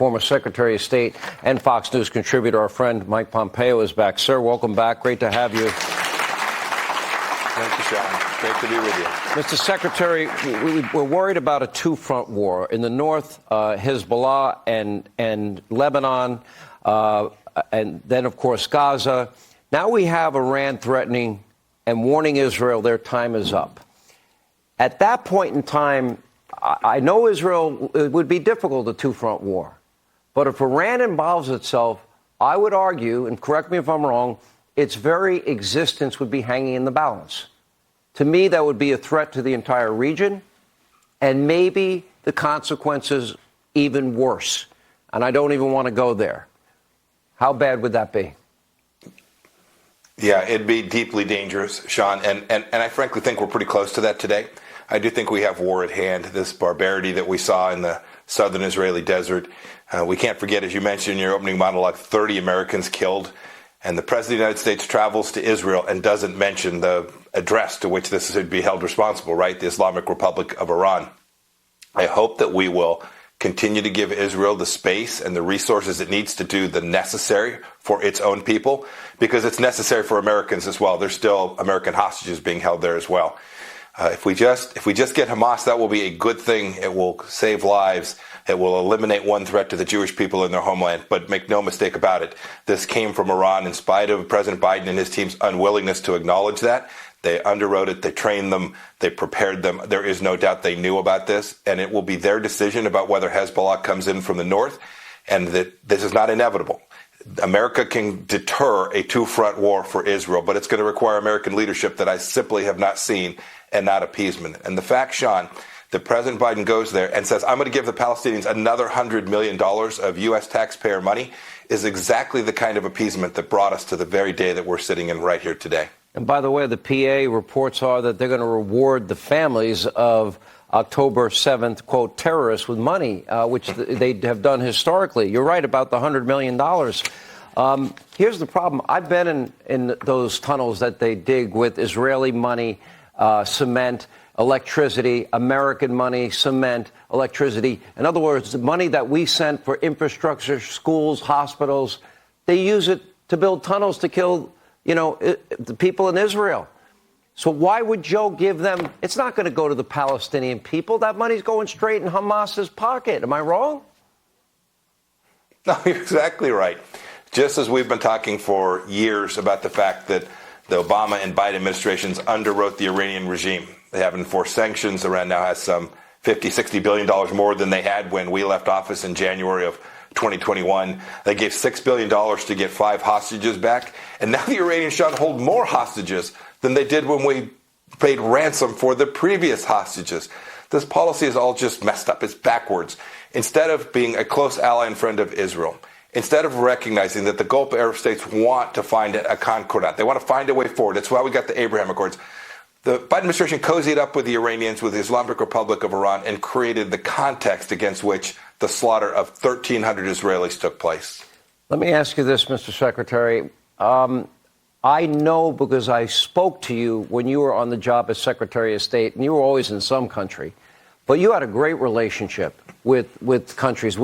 Former Secretary of State and Fox News contributor, our friend Mike Pompeo, is back. Sir, welcome back. Great to have you. Thank you, Sean. Great to be with you. Mr. Secretary, we're worried about a two-front war. In the north, Hezbollah and Lebanon, and then, of course, Gaza. Now we have Iran threatening and warning Israel their time is up. At that point in time, I know Israel, it would be difficult, a two-front war. But if Iran involves itself, I would argue, and correct me if I'm wrong, its very existence would be hanging in the balance. To me, that would be a threat to the entire region, and maybe the consequences even worse. And I don't even want to go there. How bad would that be? Yeah, it'd be deeply dangerous, Sean. And I frankly think we're pretty close to that today. I do think we have war at hand, this barbarity that we saw in the southern Israeli desert. We can't forget, as you mentioned in your opening monologue, 30 Americans killed. And the President of the United States travels to Israel and doesn't mention the address to which this should be held responsible, right? The Islamic Republic of Iran. I hope that we will continue to give Israel the space and the resources it needs to do the necessary for its own people, because it's necessary for Americans as well. There's still American hostages being held there as well. If we just get Hamas, that will be a good thing. It will save lives. It will eliminate one threat to the Jewish people in their homeland. But make no mistake about it, this came from Iran in spite of President Biden and his team's unwillingness to acknowledge that. They underwrote it. They trained them. They prepared them. There is no doubt they knew about this. And it will be their decision about whether Hezbollah comes in from the north, and that this is not inevitable. America can deter a two-front war for Israel, but it's going to require American leadership that I simply have not seen, and not appeasement. And the fact, Sean, that President Biden goes there and says, I'm going to give the Palestinians another $100 million of U.S. taxpayer money is exactly the kind of appeasement that brought us to the very day that we're sitting in right here today. And by the way, the PA reports are that they're going to reward the families of October 7th, quote, terrorists with money, which they have done historically. You're right about the $100 million. Here's the problem. I've been in those tunnels that they dig with Israeli money, cement, electricity, American money, cement, electricity. In other words, the money that we sent for infrastructure, schools, hospitals, they use it to build tunnels to kill, the people in Israel. So why would Joe give them? It's not going to go to the Palestinian people. That money's going straight in Hamas's pocket. Am I wrong? No, you're exactly right. Just as we've been talking for years about the fact that the Obama and Biden administrations underwrote the Iranian regime. They have enforced sanctions. Iran now has some $50-60 billion more than they had when we left office in January of 2021. They gave $6 billion to get 5 hostages back. And now the Iranians shall hold more hostages than they did when we paid ransom for the previous hostages. This policy is all just messed up. It's backwards. Instead of being a close ally and friend of Israel, instead of recognizing that the Gulf Arab states want to find a concordat, they want to find a way forward. That's why we got the Abraham Accords. The Biden administration cozied up with the Iranians, with the Islamic Republic of Iran, and created the context against which the slaughter of 1,300 Israelis took place. Let me ask you this, Mr. Secretary. I know because I spoke to you when you were on the job as Secretary of State, and you were always in some country, but you had a great relationship with countries.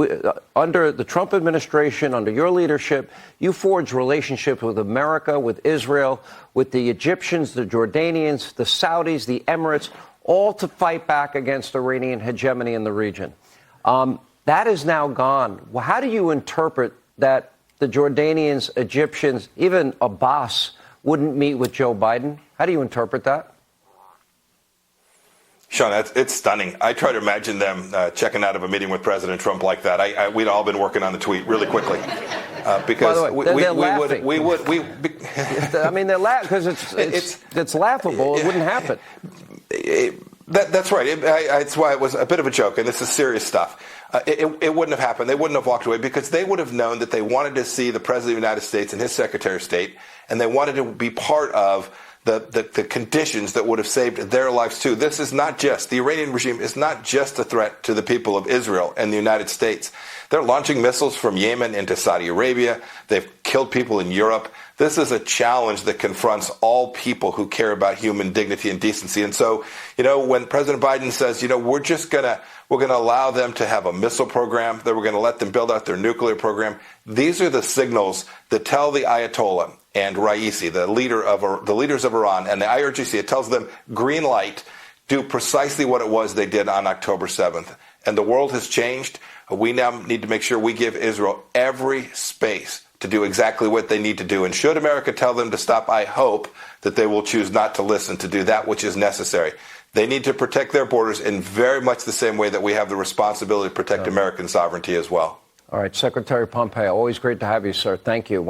Under the Trump administration, under your leadership, you forged relationships with America, with Israel, with the Egyptians, the Jordanians, the Saudis, the Emirates, all to fight back against Iranian hegemony in the region. That is now gone. Well, how do you interpret that the Jordanians, Egyptians, even Abbas wouldn't meet with Joe Biden? How do you interpret that? Sean, it's stunning. I try to imagine them checking out of a meeting with President Trump like that. We'd all been working on the tweet really quickly. Because by the way, they're laughing. I mean, they're laughing because it's laughable. It wouldn't happen. That's right. That's why it was a bit of a joke, and this is serious stuff. It wouldn't have happened. They wouldn't have walked away because they would have known that they wanted to see the President of the United States and his Secretary of State, and they wanted to be part of the conditions that would have saved their lives too. This is not just, the Iranian regime is not just a threat to the people of Israel and the United States. They're launching missiles from Yemen into Saudi Arabia. They've killed people in Europe. This is a challenge that confronts all people who care about human dignity and decency. And so, when President Biden says, we're going to allow them to have a missile program, that we're going to let them build out their nuclear program, these are the signals that tell the Ayatollah and Raisi, the leaders of Iran, and the IRGC, it tells them green light, do precisely what it was they did on October 7th. And the world has changed. We now need to make sure we give Israel every space to do exactly what they need to do. And should America tell them to stop, I hope that they will choose not to listen, to do that which is necessary. They need to protect their borders in very much the same way that we have the responsibility to protect American sovereignty as well. All right, Secretary Pompeo, always great to have you, sir. Thank you.